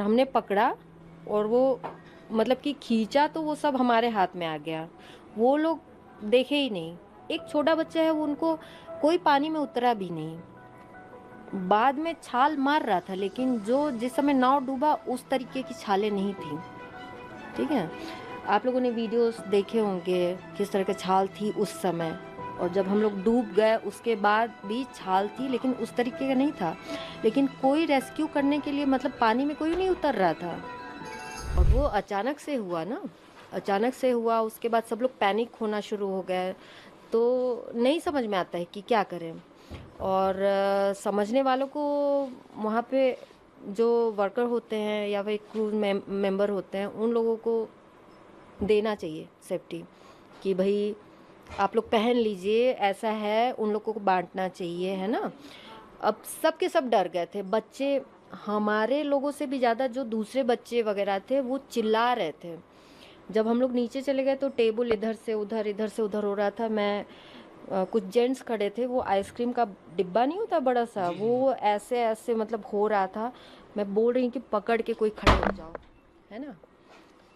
हमने पकड़ा और वो मतलब कि खींचा तो वो सब हमारे हाथ में आ गया। वो लोग देखे ही नहीं। एक छोटा बच्चा है, वो उनको कोई पानी में उतरा भी नहीं। बाद में छाल मार रहा था, लेकिन जो जिस समय नाव डूबा उस तरीके की छालें नहीं थी। ठीक है, आप लोगों ने वीडियोस देखे होंगे किस तरह की छाल थी उस समय। और जब हम लोग डूब गए उसके बाद भी छाल थी, लेकिन उस तरीके का नहीं था। लेकिन कोई रेस्क्यू करने के लिए मतलब पानी में कोई नहीं उतर रहा था। और वो अचानक से हुआ ना, अचानक से हुआ। उसके बाद सब लोग पैनिक होना शुरू हो गए। तो नहीं समझ में आता है कि क्या करें। और समझने वालों को वहाँ पे जो वर्कर होते हैं या फिर क्रू मेंबर होते हैं, उन लोगों को देना चाहिए सेफ्टी कि भाई आप लोग पहन लीजिए, ऐसा है। उन लोगों को बांटना चाहिए, है ना। अब सब के सब डर गए थे। बच्चे हमारे लोगों से भी ज़्यादा जो दूसरे बच्चे वगैरह थे वो चिल्ला रहे थे। जब हम लोग नीचे चले गए तो टेबल इधर से उधर हो रहा था। मैं कुछ जेंट्स खड़े थे, वो आइसक्रीम का डिब्बा नहीं होता बड़ा सा, जी, जी। वो ऐसे ऐसे मतलब हो रहा था। मैं बोल रही हूँ कि पकड़ के कोई खड़े हो जाओ, है ना।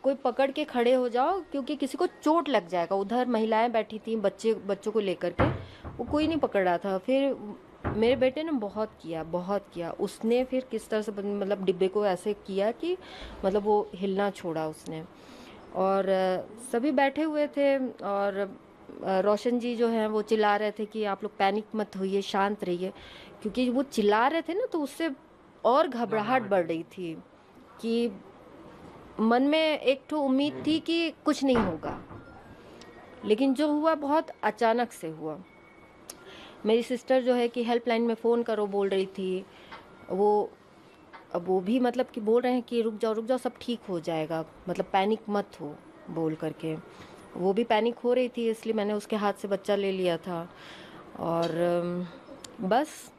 कोई पकड़ के खड़े हो जाओ, क्योंकि किसी को चोट लग जाएगा। उधर महिलाएं बैठी थी बच्चों को लेकर के, वो कोई नहीं पकड़ रहा था। फिर मेरे बेटे ने बहुत किया उसने। फिर किस तरह से मतलब डिब्बे को ऐसे किया कि मतलब वो हिलना छोड़ा उसने। और सभी बैठे हुए थे। और रोशन जी जो हैं वो चिल्ला रहे थे कि आप लोग पैनिक मत होइए, शांत रहिए। क्योंकि वो चिल्ला रहे थे ना, तो उससे और घबराहट घबराहट बढ़ हुई। रही थी कि मन में एक तो उम्मीद थी कि कुछ नहीं होगा, लेकिन जो हुआ बहुत अचानक से हुआ। मेरी सिस्टर जो है कि हेल्पलाइन में फ़ोन करो बोल रही थी। वो अब वो भी मतलब कि बोल रहे हैं कि रुक जाओ सब ठीक हो जाएगा, मतलब पैनिक मत हो बोल करके। वो भी पैनिक हो रही थी, इसलिए मैंने उसके हाथ से बच्चा ले लिया था। और बस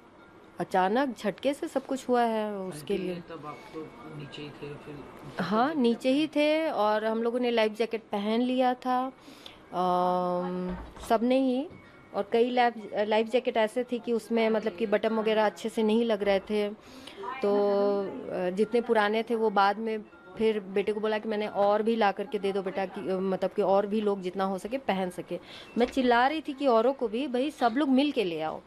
अचानक झटके से सब कुछ हुआ है उसके लिए। अकेले तब आप लोग नीचे ही थे, फिर ऊपर का हाँ, जैकेट नीचे आपने। ही थे और हम लोगों ने लाइफ जैकेट पहन लिया था। सबने ही। और कई लाइफ जैकेट ऐसे थी कि उसमें मतलब कि बटन वगैरह अच्छे से नहीं लग रहे थे। तो जितने पुराने थे वो बाद में फिर बेटे को बोला कि मैंने और भी ला करके दे दो बेटा, कि मतलब कि और भी लोग जितना हो सके पहन सके। मैं चिल्ला रही थी कि औरों को भी, भाई सब लोग मिल के ले आओ।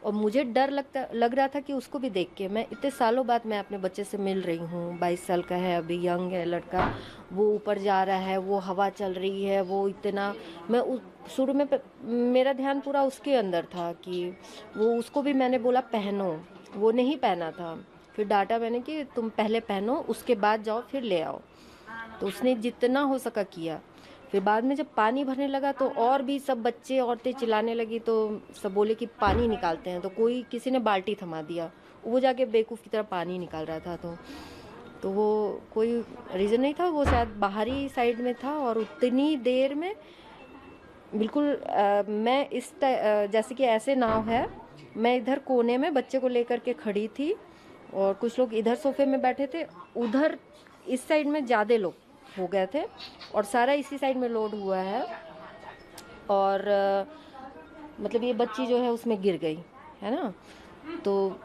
और मुझे डर लग रहा था कि उसको भी देख के, मैं इतने सालों बाद मैं अपने बच्चे से मिल रही हूँ। 22 साल का है, अभी यंग है लड़का। वो ऊपर जा रहा है, वो हवा चल रही है, वो इतना। मैं शुरू में मेरा ध्यान पूरा उसके अंदर था कि वो, उसको भी मैंने बोला पहनो, वो नहीं पहना था। फिर डांटा मैंने कि तुम पहले पहनो, उसके बाद जाओ फिर ले आओ। तो उसने जितना हो सका किया। फिर बाद में जब पानी भरने लगा तो और भी सब बच्चे औरतें चिल्लाने लगी। तो सब बोले कि पानी निकालते हैं, तो कोई किसी ने बाल्टी थमा दिया। वो जाके बेवकूफ़ की तरह पानी निकाल रहा था। तो वो कोई रीज़न नहीं था, वो शायद बाहरी साइड में था। और उतनी देर में बिल्कुल मैं जैसे कि ऐसे नाव है, मैं इधर कोने में बच्चे को लेकर के खड़ी थी और कुछ लोग इधर सोफे में बैठे थे। उधर इस साइड में ज़्यादा लोग हो गए थे और सारा इसी साइड में लोड हुआ है। और मतलब ये बच्ची जो है उसमें गिर गई, है ना। तो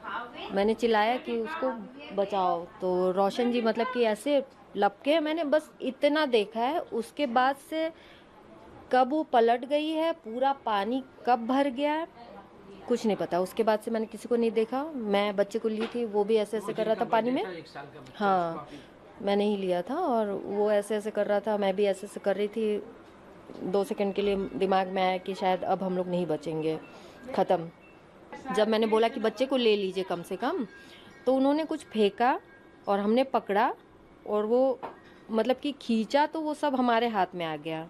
मैंने चिल्लाया कि उसको बचाओ। तो रोशन जी मतलब कि ऐसे लपके, मैंने बस इतना देखा है। उसके बाद से कब वो पलट गई है, पूरा पानी कब भर गया है, कुछ नहीं पता। उसके बाद से मैंने किसी को नहीं देखा। मैं बच्चे को ली थी, वो भी ऐसे वो ऐसे कर रहा जिनका था पानी बर्थडे में। था 1 साल का बच्चा, उसको हाँ, आप ही। मैंने ही लिया था। और वो ऐसे ऐसे कर रहा था, मैं भी ऐसे ऐसे कर रही थी। 2 सेकंड के लिए दिमाग में आया कि शायद अब हम लोग नहीं बचेंगे, ख़त्म। जब मैंने बोला कि बच्चे को ले लीजिए कम से कम, तो उन्होंने कुछ फेंका और हमने पकड़ा। और वो मतलब कि खींचा तो वो सब हमारे हाथ में आ गया।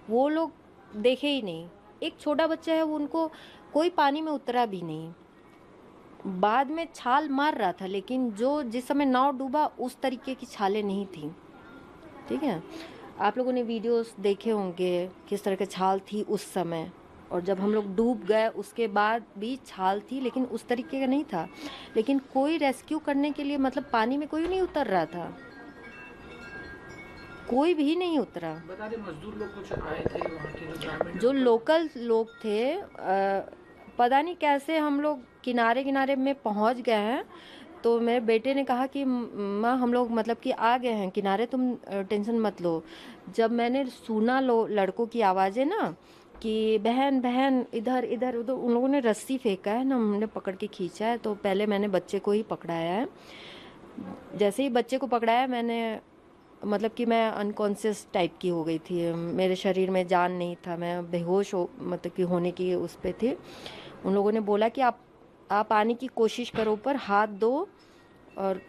वो लोग देखे ही नहीं। एक छोटा बच्चा है, वो उनको कोई पानी में उतरा भी नहीं। बाद में छाल मार रहा था, लेकिन जो जिस समय नाव डूबा उस तरीके की छालें नहीं थी। ठीक है, आप लोगों ने वीडियोस देखे होंगे किस तरह की छाल थी उस समय। और जब हम लोग डूब गए उसके बाद भी छाल थी, लेकिन उस तरीके का नहीं था। लेकिन कोई रेस्क्यू करने के लिए मतलब पानी में कोई नहीं उतर रहा था, कोई भी नहीं उतरा। बता दें, मजदूर लोग कुछ आए थे वहाँ के, जो ग्रामीण जो लोकल। लोकल लोग थे, पता नहीं कैसे हम लोग किनारे किनारे में पहुंच गए हैं। तो मेरे बेटे ने कहा कि माँ हम लोग मतलब कि आ गए हैं किनारे, तुम टेंशन मत लो। जब मैंने सुना लो लड़कों की आवाज़ें ना कि बहन बहन इधर इधर उधर, उन लोगों ने रस्सी फेंका है ना, हमने पकड़ के खींचा है। तो पहले मैंने बच्चे को ही पकड़ाया है। जैसे ही बच्चे को पकड़ाया मैंने, मतलब कि मैं अनकॉन्शियस टाइप की हो गई थी, मेरे शरीर में जान नहीं था, मैं बेहोश हो मतलब कि होने की उस पे थी। उन लोगों ने बोला कि आप आने की कोशिश करो, ऊपर हाथ दो। और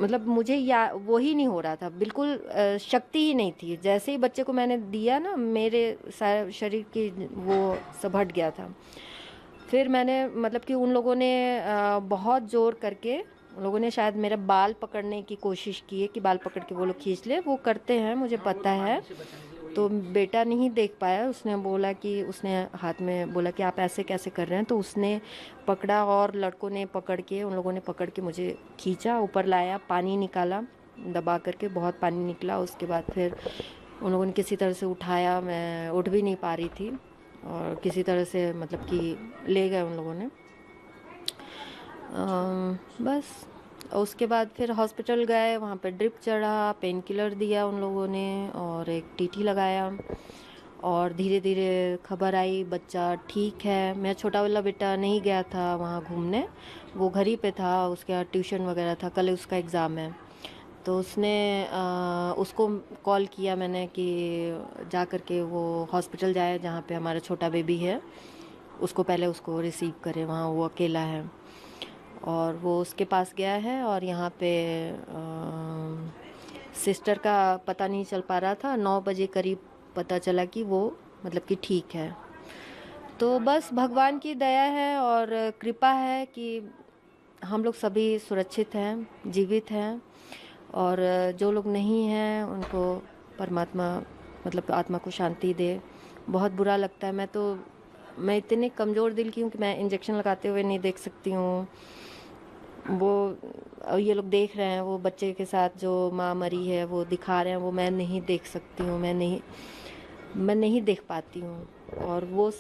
मतलब मुझे या वो ही नहीं हो रहा था, बिल्कुल शक्ति ही नहीं थी। जैसे ही बच्चे को मैंने दिया ना, मेरे सारे शरीर की वो सब हट गया था। फिर मैंने मतलब कि उन लोगों ने बहुत ज़ोर करके, उन लोगों ने शायद मेरा बाल पकड़ने की कोशिश की है कि बाल पकड़ के वो लोग खींच ले, वो करते हैं मुझे हाँ, वो पता लोग है। पानी से बचाने के लिए तो वही। बेटा नहीं देख पाया, उसने बोला कि उसने हाथ में बोला कि आप ऐसे कैसे कर रहे हैं, तो उसने पकड़ा और लड़कों ने पकड़ के, उन लोगों ने पकड़ के मुझे खींचा, ऊपर लाया, पानी निकाला दबा करके, बहुत पानी निकला। उसके बाद फिर उन लोगों ने किसी तरह से उठाया, मैं उठ भी नहीं पा रही थी, और किसी तरह से मतलब कि ले गए उन लोगों ने। बस उसके बाद फिर हॉस्पिटल गए, वहाँ पे ड्रिप चढ़ा, पेन किलर दिया उन लोगों ने और एक टीटी लगाया। और धीरे धीरे खबर आई बच्चा ठीक है। मेरा छोटा वाला बेटा नहीं गया था वहाँ घूमने, वो घर ही पे था, उसके यहाँ ट्यूशन वगैरह था, कल उसका एग्ज़ाम है। तो उसने उसको कॉल किया मैंने कि जा कर के वो हॉस्पिटल जाए जहाँ पे हमारा छोटा बेबी है, उसको पहले उसको रिसीव करे, वहाँ वो अकेला है। और वो उसके पास गया है, और यहाँ पे सिस्टर का पता नहीं चल पा रहा था, 9 बजे करीब पता चला कि वो मतलब कि ठीक है। तो बस भगवान की दया है और कृपा है कि हम लोग सभी सुरक्षित हैं, जीवित हैं। और जो लोग नहीं हैं उनको परमात्मा मतलब आत्मा को शांति दे। बहुत बुरा लगता है, मैं इतने कमज़ोर दिल की हूँ कि मैं इंजेक्शन लगाते हुए नहीं देख सकती हूँ। वो ये लोग देख रहे हैं, वो बच्चे के साथ जो माँ मरी है वो दिखा रहे हैं, वो मैं नहीं देख सकती हूँ, मैं नहीं देख पाती हूँ। और वो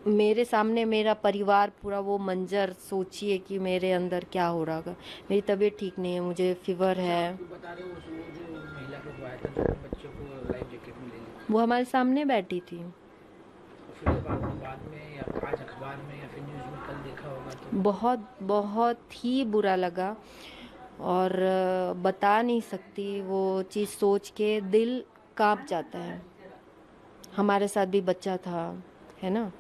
मेरे सामने मेरा परिवार पूरा, वो मंजर सोचिए कि मेरे अंदर क्या हो रहा होगा। मेरी तबीयत ठीक नहीं है, मुझे फीवर अच्छा, है। आप जो बता रहे हो वो जो महिला को हुआ था जो अपने बच्चे को लाइफ जैकेट में ले ली थी, वो हमारे सामने बैठी थी। और फिर जब आपने बाद में या आज अखबार में या फिर न्यूज़ में कल देखा होगा तो बहुत बहुत ही बुरा लगा, और बता नहीं सकती, वो चीज़ सोच के दिल कांप जाता है। हमारे साथ भी बच्चा था, है ना।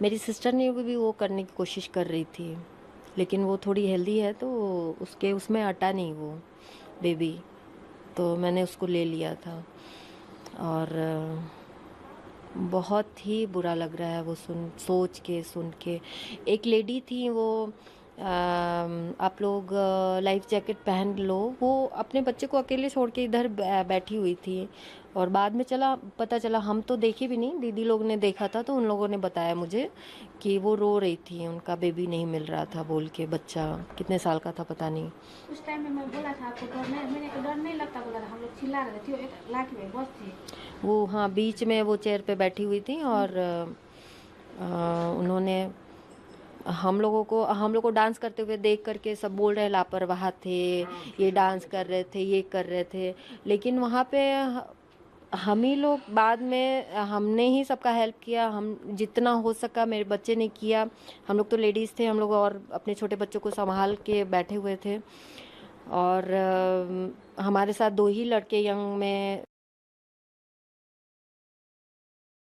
मेरी सिस्टर ने भी वो करने की कोशिश कर रही थी, लेकिन वो थोड़ी हेल्दी है तो उसके उसमें अटा नहीं वो बेबी, तो मैंने उसको ले लिया था। और बहुत ही बुरा लग रहा है वो सुन के। एक लेडी थी वो, आप लोग लाइफ जैकेट पहन लो, वो अपने बच्चे को अकेले छोड़ के इधर बैठी हुई थी। और बाद में पता चला, हम तो देखे भी नहीं, दीदी लोग ने देखा था, तो उन लोगों ने बताया मुझे कि वो रो रही थी, उनका बेबी नहीं मिल रहा था बोल के। बच्चा कितने साल का था पता नहीं। उस टाइम में मैं बोला था आपको डर नहीं, मैंने कहा डर नहीं लगता, बोला था हम लोग चिल्ला रहे थे, एक लाख में बस थी। वो हाँ, बीच में वो चेयर पे बैठी हुई थी, और उन्होंने हम लोग को डांस करते हुए देख करके सब बोल रहे लापरवाह थे, ये डांस कर रहे थे, ये कर रहे थे। लेकिन वहाँ पे हम ही लोग बाद में हमने ही सबका हेल्प किया, हम जितना हो सका मेरे बच्चे ने किया। हम लोग तो लेडीज़ थे, हम लोग और अपने छोटे बच्चों को संभाल के बैठे हुए थे। और हमारे साथ 2 ही लड़के यंग में